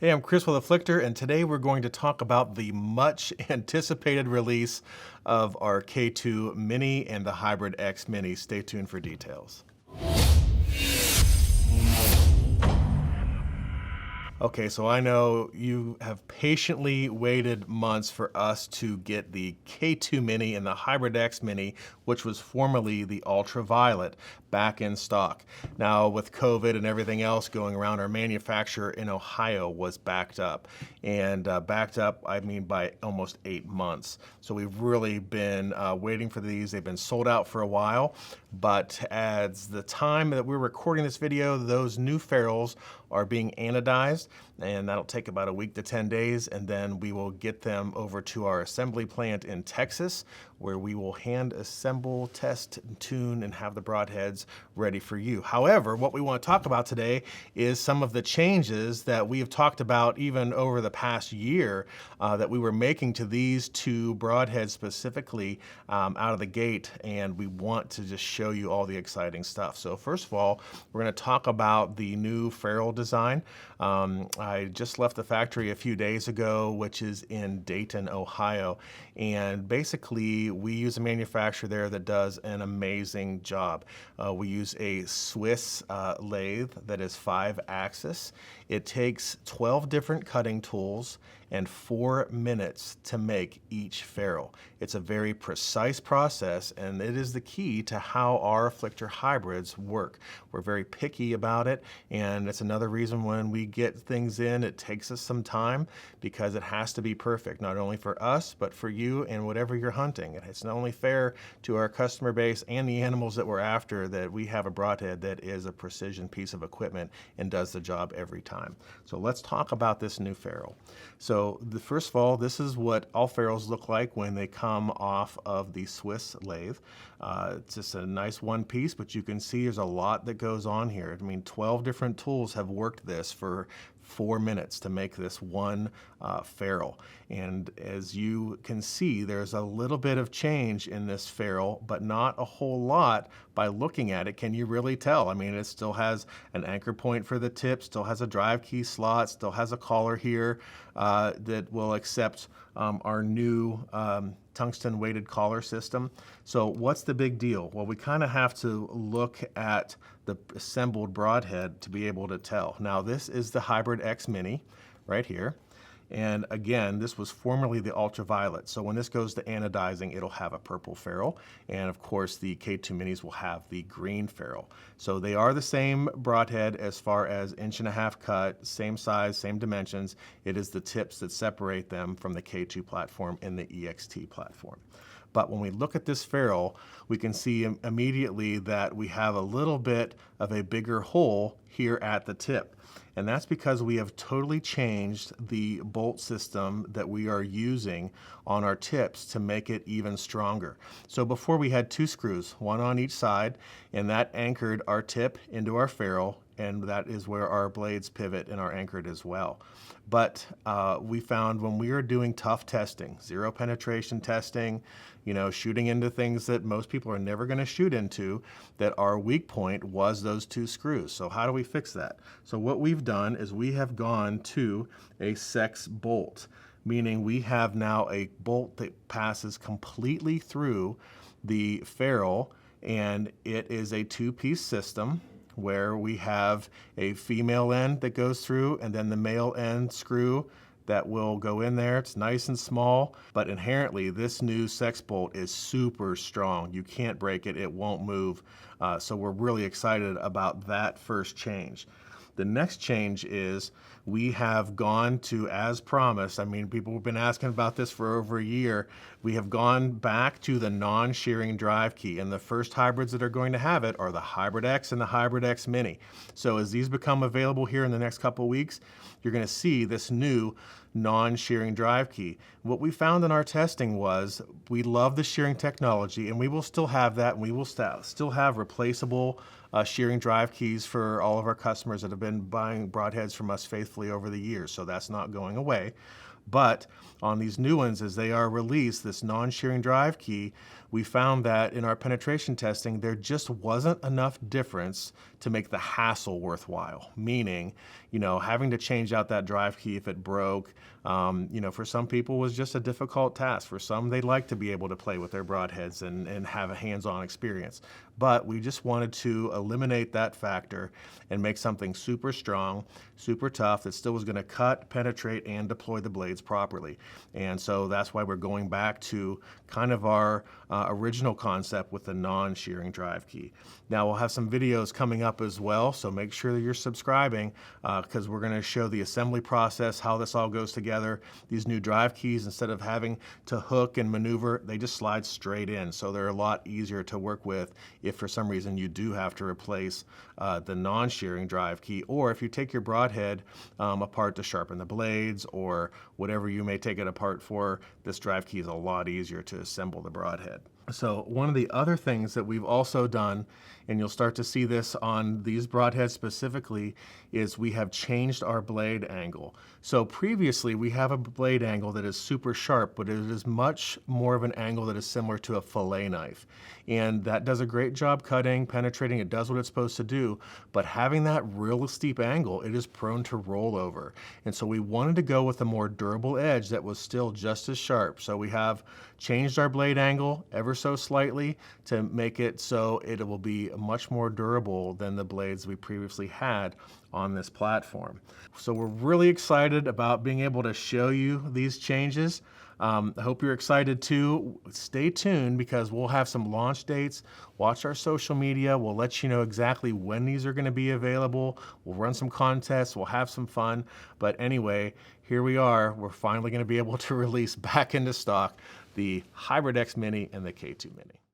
Hey, I'm Chris with Afflictor, and today we're going to talk about the much anticipated release of our K2 Mini and the Hybrid X Mini. Stay tuned for details. Okay, so I know you have patiently waited months for us to get the K2 Mini and the Hybrid X Mini, which was formerly the Ultraviolet, back in stock. Now, with COVID and everything else going around, our manufacturer in Ohio was backed up. And backed up, I mean, by almost 8 months. So we've really been waiting for these. They've been sold out for a while, but as the time that we're recording this video, those new ferrules are being anodized, and that'll take about a week to 10 days, and then we will get them over to our assembly plant in Texas, where we will hand assemble, test, tune, and have the broadheads ready for you. However, what we want to talk about today is some of the changes that we have talked about even over the past year that we were making to these two broadheads specifically out of the gate, and we want to just show you all the exciting stuff. So first of all, we're going to talk about the new ferrule design. I just left the factory a few days ago, which is in Dayton, Ohio, and basically we use a manufacturer there that does an amazing job. We use a Swiss lathe that is 5-axis. It takes 12 different cutting tools and 4 minutes to make each ferrule. It's a very precise process, and it is the key to how our Afflictor hybrids work. We're very picky about it, and it's another reason when we get things in, it takes us some time because it has to be perfect, not only for us, but for you and whatever you're hunting. It's not only fair to our customer base and the animals that we're after that we have a broadhead that is a precision piece of equipment and does the job every time. So let's talk about this new ferrule. So first of all, this is what all ferrules look like when they come off of the Swiss lathe. It's just a nice one piece, but you can see there's a lot that goes on here. I mean, 12 different tools have worked this for 4 minutes to make this one ferrule. And as you can see, there's a little bit of change in this ferrule, but not a whole lot. By looking at it, can you really tell? I mean, it still has an anchor point for the tip, still has a drive key slot, still has a collar here that will accept our new tungsten weighted collar system. So what's the big deal? Well, we kind of have to look at the assembled broadhead to be able to tell. Now, this is the Hybrid X Mini right here. And again, this was formerly the Ultraviolet. So when this goes to anodizing, it'll have a purple ferrule. And of course, the K2 Minis will have the green ferrule. So they are the same broadhead as far as 1.5" cut, same size, same dimensions. It is the tips that separate them from the K2 platform and the EXT platform. But when we look at this ferrule, we can see immediately that we have a little bit of a bigger hole here at the tip. And that's because we have totally changed the bolt system that we are using on our tips to make it even stronger. So before we had 2 screws, one on each side, and that anchored our tip into our ferrule, and that is where our blades pivot and are anchored as well. But we found when we are doing tough testing, zero penetration testing, you know, shooting into things that most people are never going to shoot into, that our weak point was those 2 screws. So how do we fix that? So what we've done is we have gone to a sex bolt, meaning we have now a bolt that passes completely through the ferrule, and it is a 2-piece system where we have a female end that goes through and then the male end screw that will go in there. It's nice and small, but inherently this new sex bolt is super strong. You can't break it, it won't move. So we're really excited about that first change. The next change is we have gone to, as promised, I mean, people have been asking about this for over a year, we have gone back to the non-shearing drive key, and the first hybrids that are going to have it are the Hybrid X and the Hybrid X Mini. So as these become available here in the next couple of weeks, you're going to see this new non-shearing drive key. What we found in our testing was we love the shearing technology, and we will still have that, and we will still have replaceable shearing drive keys for all of our customers that have been buying broadheads from us faithfully over the years, so that's not going away. But on these new ones, as they are released, this non-shearing drive key, we found that in our penetration testing, there just wasn't enough difference to make the hassle worthwhile. Meaning, having to change out that drive key if it broke, for some people was just a difficult task. For some, they'd like to be able to play with their broadheads and have a hands-on experience. But we just wanted to eliminate that factor and make something super strong, super tough that still was going to cut, penetrate, and deploy the blades properly. And so that's why we're going back to kind of our original concept with the non-shearing drive key. Now we'll have some videos coming up as well, so make sure that you're subscribing because we're going to show the assembly process, how this all goes together. These new drive keys, instead of having to hook and maneuver, they just slide straight in, so they're a lot easier to work with if for some reason you do have to replace the non-shearing drive key, or if you take your broadhead apart to sharpen the blades or whatever you may take it apart for, this drive key is a lot easier to assemble the broadhead. So one of the other things that we've also done, and you'll start to see this on these broadheads specifically, is we have changed our blade angle. So previously we have a blade angle that is super sharp, but it is much more of an angle that is similar to a fillet knife. And that does a great job cutting, penetrating, it does what it's supposed to do, but having that real steep angle, it is prone to roll over. And so we wanted to go with a more durable edge that was still just as sharp. So we have changed our blade angle ever so slightly to make it so it will be much more durable than the blades we previously had on this platform. So we're really excited about being able to show you these changes. I hope you're excited too. Stay tuned because we'll have some launch dates. Watch our social media. We'll let you know exactly when these are going to be available. We'll run some contests. We'll have some fun. But anyway, here we are. We're finally going to be able to release back into stock the HybridX Mini and the K2 Mini.